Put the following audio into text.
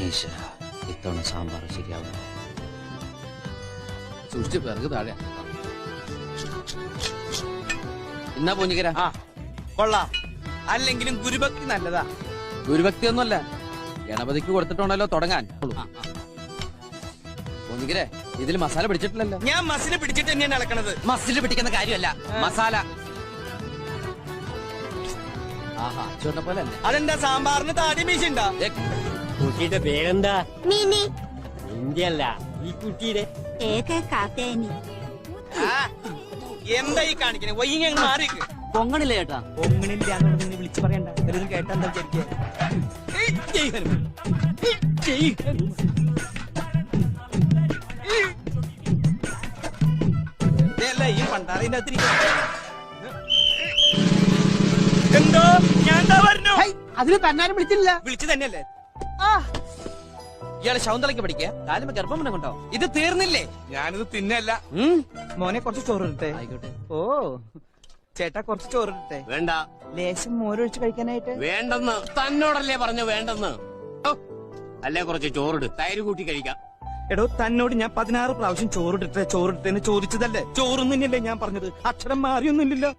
ഈശ്വര, ഇത്തവണ സാമ്പാർ ശരിയാവും. സൂക്ഷിച്ച് പിറകു താഴെ. എന്നാ പൂഞ്ഞിക്കര. കൊള്ളാം. അല്ലെങ്കിലും ഗുരുഭക്തി നല്ലതാ. ഗുരുഭക്തി ഒന്നുമല്ല, ഗണപതിക്ക് കൊടുത്തിട്ടുണ്ടല്ലോ തുടങ്ങാൻ. പൂഞ്ഞിക്കരെ, ഇതിൽ മസാല പിടിച്ചിട്ടില്ലല്ലോ. ഞാൻ മസില് പിടിച്ചിട്ട് തന്നെയാണ് ഇളക്കണത്. മസില് പിടിക്കുന്ന കാര്യമല്ല, മസാല. ആഹാ, ചുവന്ന പോലെ തന്നെ. അതെന്താ സാമ്പാറിന് താടി മീശുണ്ടാ? കുട്ടിയുടെ പേരെന്താ? മിനി. നിന്റെ അല്ല, ഈ കുട്ടിയുടെ. എന്താ ഈ കാണിക്കണേ? വൈകി അങ്ങ് മാറിക്ക്. പൊങ്ങണില്ല ചേട്ടാ. പൊങ്ങണില്ലാന്നുള്ളത് നീ വിളിച്ചു പറയണ്ട. വെറുതെ കേട്ടാ എന്താ വിചാരിക്കുക? ഈ പണ്ടാറിന്റെ എന്തോ ഞാൻ പറഞ്ഞു. അതിന് തന്നാരും വിളിച്ചില്ല. വിളിച്ചു തന്നെയല്ലേ? ഇയാള് ശൗന്തളയ്ക്ക് പഠിക്കുക, കാലുമ്പോ ഗർഭം കൊണ്ടോ. ഇത് തീർന്നില്ലേ? ഞാനിത് തിന്നല്ല. മോനെ കുറച്ച് ചോറിട്ടെ. ആയിക്കോട്ടെ. ഓ ചേട്ടാ, കുറച്ച് ചോറിട്ടെ. വേണ്ട. ലേശം മോരൊഴിച്ച് കഴിക്കാനായിട്ട്. വേണ്ടെന്ന് തന്നോടല്ലേ പറഞ്ഞു വേണ്ടെന്ന്. അല്ലേ കുറച്ച് ചോറിട്, തൈര് കൂട്ടി കഴിക്കാം. എടോ, തന്നോട് ഞാൻ 16 പ്രാവശ്യം ചോറിട്ടെ ചോറിട്ടെന്ന് ചോദിച്ചതല്ലേ? ചോറും തന്നെയല്ലേ ഞാൻ പറഞ്ഞത്? അക്ഷരം മാറിയൊന്നുമില്ലല്ലോ.